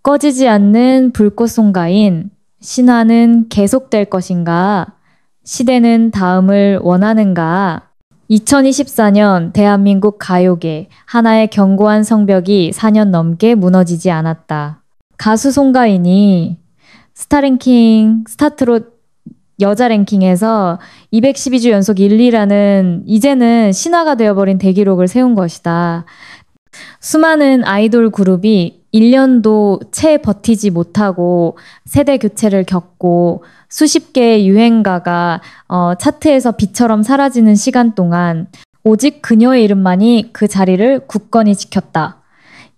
꺼지지 않는 불꽃 송가인, 신화는 계속될 것인가? 시대는 다음을 원하는가? 2024년 대한민국 가요계 하나의 견고한 성벽이 4년 넘게 무너지지 않았다. 가수 송가인이 스타랭킹, 스타트롯 여자 랭킹에서 212주 연속 1위라는 이제는 신화가 되어버린 대기록을 세운 것이다. 수많은 아이돌 그룹이 1년도 채 버티지 못하고 세대 교체를 겪고 수십 개의 유행가가 차트에서 비처럼 사라지는 시간 동안 오직 그녀의 이름만이 그 자리를 굳건히 지켰다.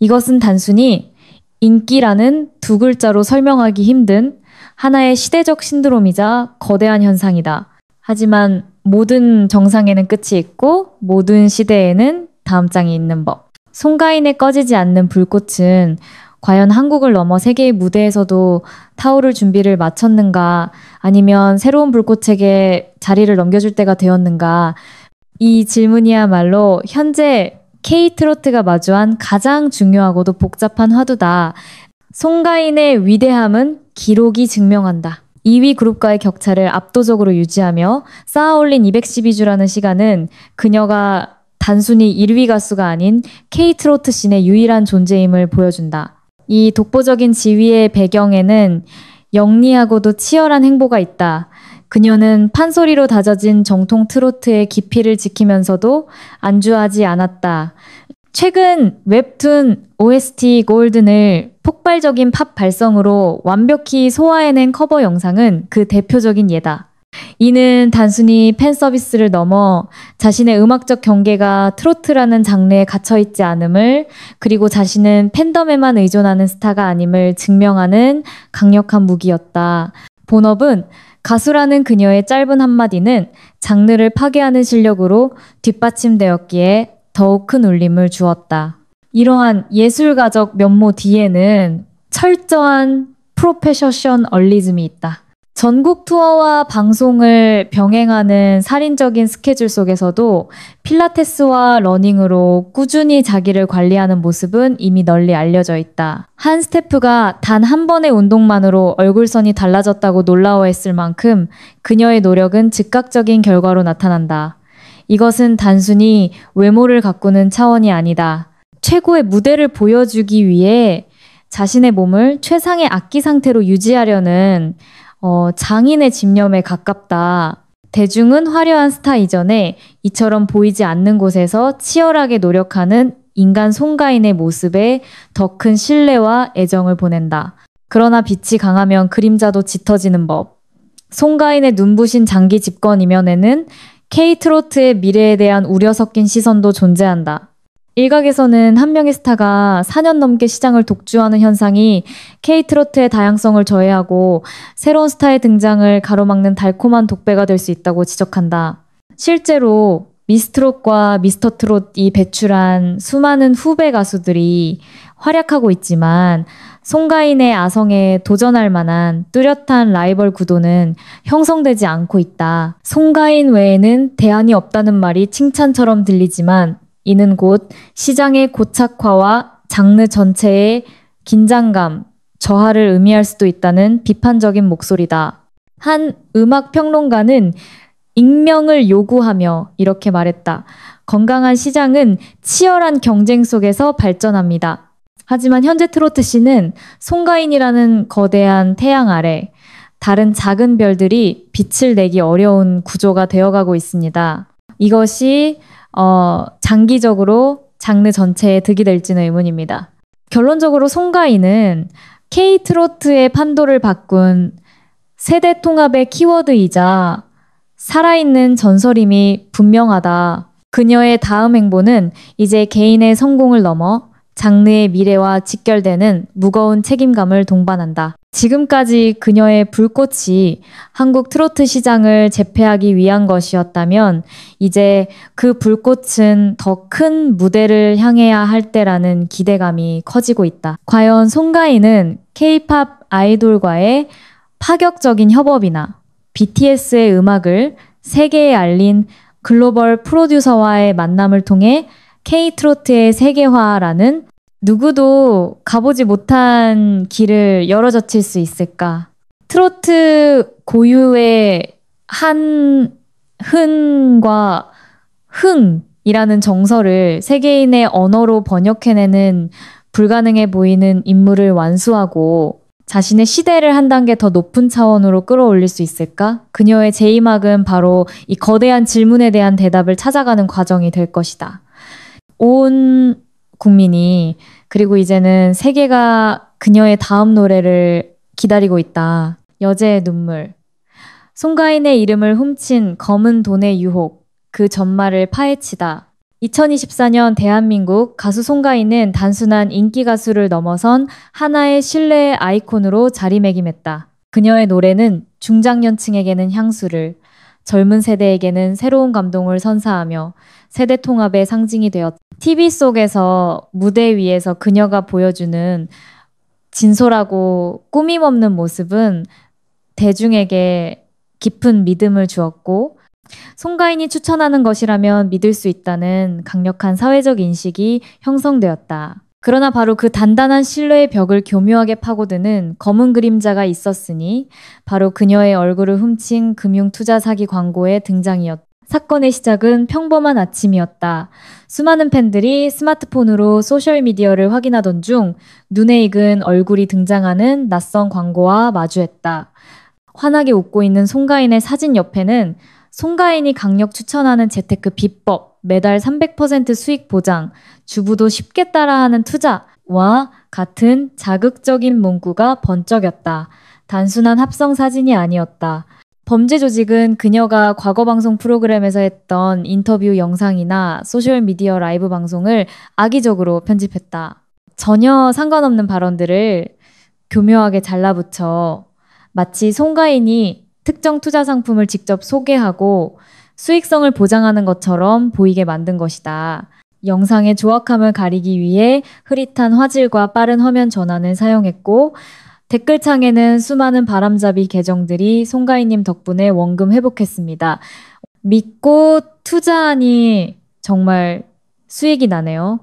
이것은 단순히 인기라는 두 글자로 설명하기 힘든 하나의 시대적 신드롬이자 거대한 현상이다. 하지만 모든 정상에는 끝이 있고 모든 시대에는 다음 장이 있는 법. 송가인의 꺼지지 않는 불꽃은 과연 한국을 넘어 세계의 무대에서도 타오를 준비를 마쳤는가, 아니면 새로운 불꽃에게 자리를 넘겨줄 때가 되었는가. 이 질문이야말로 현재 K-트로트가 마주한 가장 중요하고도 복잡한 화두다. 송가인의 위대함은 기록이 증명한다. 2위 그룹과의 격차를 압도적으로 유지하며 쌓아올린 212주라는 시간은 그녀가 단순히 1위 가수가 아닌 K-트로트 씬의 유일한 존재임을 보여준다. 이 독보적인 지위의 배경에는 영리하고도 치열한 행보가 있다. 그녀는 판소리로 다져진 정통 트로트의 깊이를 지키면서도 안주하지 않았다. 최근 웹툰 OST 골든을 폭발적인 팝 발성으로 완벽히 소화해낸 커버 영상은 그 대표적인 예다. 이는 단순히 팬 서비스를 넘어 자신의 음악적 경계가 트로트라는 장르에 갇혀있지 않음을, 그리고 자신은 팬덤에만 의존하는 스타가 아님을 증명하는 강력한 무기였다. 본업은 가수라는 그녀의 짧은 한마디는 장르를 파괴하는 실력으로 뒷받침되었기에 더욱 큰 울림을 주었다. 이러한 예술가적 면모 뒤에는 철저한 프로페셔널리즘이 있다. 전국 투어와 방송을 병행하는 살인적인 스케줄 속에서도 필라테스와 러닝으로 꾸준히 자기를 관리하는 모습은 이미 널리 알려져 있다. 한 스태프가 단 한 번의 운동만으로 얼굴선이 달라졌다고 놀라워했을 만큼 그녀의 노력은 즉각적인 결과로 나타난다. 이것은 단순히 외모를 가꾸는 차원이 아니다. 최고의 무대를 보여주기 위해 자신의 몸을 최상의 악기 상태로 유지하려는 장인의 집념에 가깝다. 대중은 화려한 스타 이전에 이처럼 보이지 않는 곳에서 치열하게 노력하는 인간 송가인의 모습에 더 큰 신뢰와 애정을 보낸다. 그러나 빛이 강하면 그림자도 짙어지는 법. 송가인의 눈부신 장기 집권 이면에는 K-트로트의 미래에 대한 우려 섞인 시선도 존재한다. 일각에서는 한 명의 스타가 4년 넘게 시장을 독주하는 현상이 K-트로트의 다양성을 저해하고 새로운 스타의 등장을 가로막는 달콤한 독배가 될 수 있다고 지적한다. 실제로 미스트롯과 미스터트롯이 배출한 수많은 후배 가수들이 활약하고 있지만 송가인의 아성에 도전할 만한 뚜렷한 라이벌 구도는 형성되지 않고 있다. 송가인 외에는 대안이 없다는 말이 칭찬처럼 들리지만 이는 곧 시장의 고착화와 장르 전체의 긴장감, 저하를 의미할 수도 있다는 비판적인 목소리다. 한 음악 평론가는 익명을 요구하며 이렇게 말했다. 건강한 시장은 치열한 경쟁 속에서 발전합니다. 하지만 현재 트로트 씬은 송가인이라는 거대한 태양 아래 다른 작은 별들이 빛을 내기 어려운 구조가 되어가고 있습니다. 이것이 장기적으로 장르 전체에 득이 될지는 의문입니다. 결론적으로 송가인은 K-트로트의 판도를 바꾼 세대 통합의 키워드이자 살아있는 전설임이 분명하다. 그녀의 다음 행보는 이제 개인의 성공을 넘어 장르의 미래와 직결되는 무거운 책임감을 동반한다. 지금까지 그녀의 불꽃이 한국 트로트 시장을 제패하기 위한 것이었다면 이제 그 불꽃은 더 큰 무대를 향해야 할 때라는 기대감이 커지고 있다. 과연 송가인은 K-팝 아이돌과의 파격적인 협업이나 BTS의 음악을 세계에 알린 글로벌 프로듀서와의 만남을 통해 K-트로트의 세계화라는 누구도 가보지 못한 길을 열어젖힐 수 있을까? 트로트 고유의 한 흔과 흥이라는 정서를 세계인의 언어로 번역해내는 불가능해 보이는 인물을 완수하고 자신의 시대를 한 단계 더 높은 차원으로 끌어올릴 수 있을까? 그녀의 제2막은 바로 이 거대한 질문에 대한 대답을 찾아가는 과정이 될 것이다. 온 국민이 그리고 이제는 세계가 그녀의 다음 노래를 기다리고 있다. 여제의 눈물. 송가인의 이름을 훔친 검은 돈의 유혹. 그 전말을 파헤치다. 2024년 대한민국 가수 송가인은 단순한 인기 가수를 넘어선 하나의 신뢰의 아이콘으로 자리매김했다. 그녀의 노래는 중장년층에게는 향수를, 젊은 세대에게는 새로운 감동을 선사하며 세대 통합의 상징이 되었다. TV 속에서 무대 위에서 그녀가 보여주는 진솔하고 꾸밈없는 모습은 대중에게 깊은 믿음을 주었고 송가인이 추천하는 것이라면 믿을 수 있다는 강력한 사회적 인식이 형성되었다. 그러나 바로 그 단단한 신뢰의 벽을 교묘하게 파고드는 검은 그림자가 있었으니 바로 그녀의 얼굴을 훔친 금융투자 사기 광고의 등장이었다. 사건의 시작은 평범한 아침이었다. 수많은 팬들이 스마트폰으로 소셜미디어를 확인하던 중 눈에 익은 얼굴이 등장하는 낯선 광고와 마주했다. 환하게 웃고 있는 송가인의 사진 옆에는 송가인이 강력 추천하는 재테크 비법, 매달 300% 수익 보장, 주부도 쉽게 따라하는 투자와 같은 자극적인 문구가 번쩍였다. 단순한 합성 사진이 아니었다. 범죄 조직은 그녀가 과거 방송 프로그램에서 했던 인터뷰 영상이나 소셜미디어 라이브 방송을 악의적으로 편집했다. 전혀 상관없는 발언들을 교묘하게 잘라붙여 마치 송가인이 특정 투자 상품을 직접 소개하고 수익성을 보장하는 것처럼 보이게 만든 것이다. 영상의 조악함을 가리기 위해 흐릿한 화질과 빠른 화면 전환을 사용했고 댓글창에는 수많은 바람잡이 계정들이 송가인님 덕분에 원금 회복했습니다. 믿고 투자하니 정말 수익이 나네요.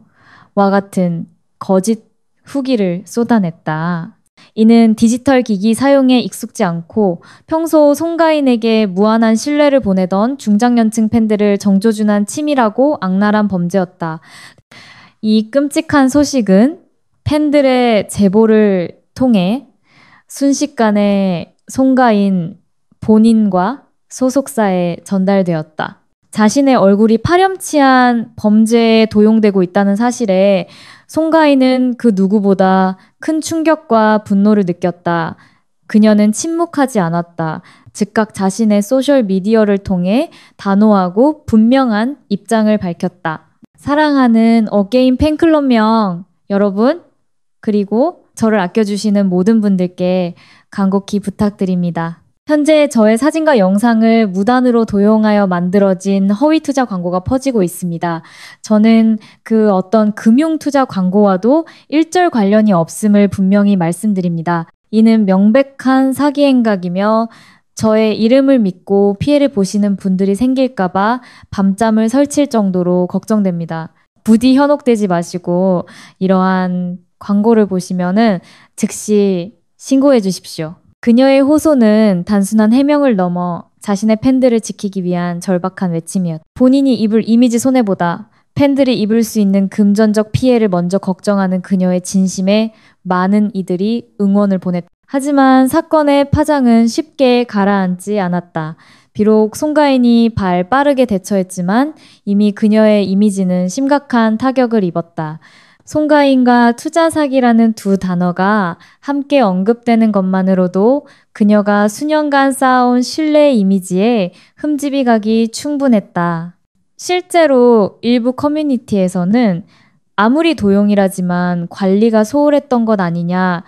와 같은 거짓 후기를 쏟아냈다. 이는 디지털 기기 사용에 익숙지 않고 평소 송가인에게 무한한 신뢰를 보내던 중장년층 팬들을 정조준한 치밀하고 악랄한 범죄였다. 이 끔찍한 소식은 팬들의 제보를 통해 순식간에 송가인 본인과 소속사에 전달되었다. 자신의 얼굴이 파렴치한 범죄에 도용되고 있다는 사실에 송가인은 그 누구보다 큰 충격과 분노를 느꼈다. 그녀는 침묵하지 않았다. 즉각 자신의 소셜미디어를 통해 단호하고 분명한 입장을 밝혔다. 사랑하는 어게인 팬클럽명 여러분, 그리고 저를 아껴주시는 모든 분들께 간곡히 부탁드립니다. 현재 저의 사진과 영상을 무단으로 도용하여 만들어진 허위 투자 광고가 퍼지고 있습니다. 저는 그 어떤 금융 투자 광고와도 일절 관련이 없음을 분명히 말씀드립니다. 이는 명백한 사기 행각이며 저의 이름을 믿고 피해를 보시는 분들이 생길까봐 밤잠을 설칠 정도로 걱정됩니다. 부디 현혹되지 마시고 이러한 광고를 보시면은 즉시 신고해 주십시오. 그녀의 호소는 단순한 해명을 넘어 자신의 팬들을 지키기 위한 절박한 외침이었다. 본인이 입을 이미지 손해보다 팬들이 입을 수 있는 금전적 피해를 먼저 걱정하는 그녀의 진심에 많은 이들이 응원을 보냈다. 하지만 사건의 파장은 쉽게 가라앉지 않았다. 비록 송가인이 빠르게 대처했지만 이미 그녀의 이미지는 심각한 타격을 입었다. 송가인과 투자 사기라는 두 단어가 함께 언급되는 것만으로도 그녀가 수년간 쌓아온 신뢰 이미지에 흠집이 가기 충분했다. 실제로 일부 커뮤니티에서는 아무리 도용이라지만 관리가 소홀했던 것 아니냐,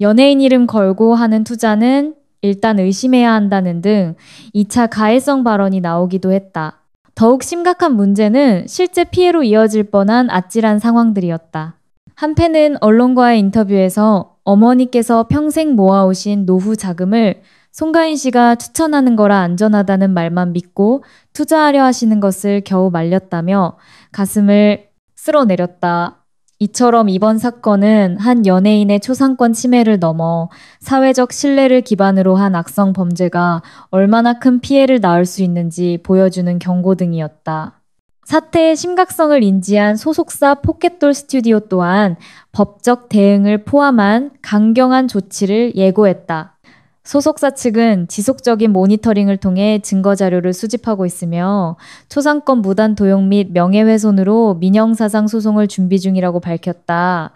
연예인 이름 걸고 하는 투자는 일단 의심해야 한다는 등 2차 가해성 발언이 나오기도 했다. 더욱 심각한 문제는 실제 피해로 이어질 뻔한 아찔한 상황들이었다. 한 팬은 언론과의 인터뷰에서 어머니께서 평생 모아오신 노후 자금을 송가인 씨가 추천하는 거라 안전하다는 말만 믿고 투자하려 하시는 것을 겨우 말렸다며 가슴을 쓸어내렸다. 이처럼 이번 사건은 한 연예인의 초상권 침해를 넘어 사회적 신뢰를 기반으로 한 악성 범죄가 얼마나 큰 피해를 낳을 수 있는지 보여주는 경고등이었다. 사태의 심각성을 인지한 소속사 포켓돌 스튜디오 또한 법적 대응을 포함한 강경한 조치를 예고했다. 소속사 측은 지속적인 모니터링을 통해 증거 자료를 수집하고 있으며 초상권 무단 도용 및 명예훼손으로 민형사상 소송을 준비 중이라고 밝혔다.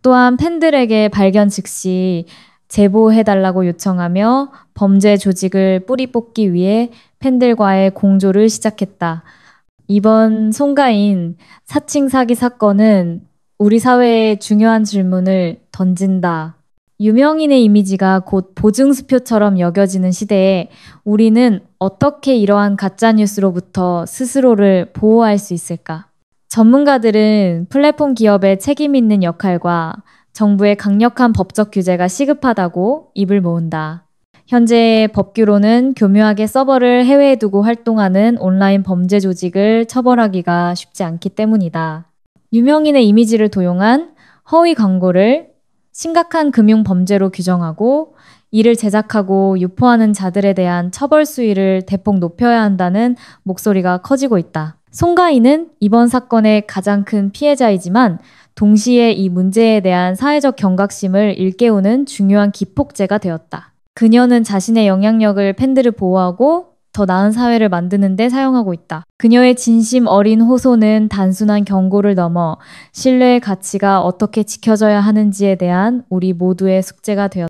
또한 팬들에게 발견 즉시 제보해달라고 요청하며 범죄 조직을 뿌리 뽑기 위해 팬들과의 공조를 시작했다. 이번 송가인 사칭 사기 사건은 우리 사회에 중요한 질문을 던진다. 유명인의 이미지가 곧 보증수표처럼 여겨지는 시대에 우리는 어떻게 이러한 가짜뉴스로부터 스스로를 보호할 수 있을까? 전문가들은 플랫폼 기업의 책임 있는 역할과 정부의 강력한 법적 규제가 시급하다고 입을 모은다. 현재 법규로는 교묘하게 서버를 해외에 두고 활동하는 온라인 범죄 조직을 처벌하기가 쉽지 않기 때문이다. 유명인의 이미지를 도용한 허위 광고를 심각한 금융 범죄로 규정하고 이를 제작하고 유포하는 자들에 대한 처벌 수위를 대폭 높여야 한다는 목소리가 커지고 있다. 송가인은 이번 사건의 가장 큰 피해자이지만 동시에 이 문제에 대한 사회적 경각심을 일깨우는 중요한 기폭제가 되었다. 그녀는 자신의 영향력을 팬들을 보호하고 더 나은 사회를 만드는 데 사용하고 있다. 그녀의 진심 어린 호소는 단순한 경고를 넘어 신뢰의 가치가 어떻게 지켜져야 하는지에 대한 우리 모두의 숙제가 되었다.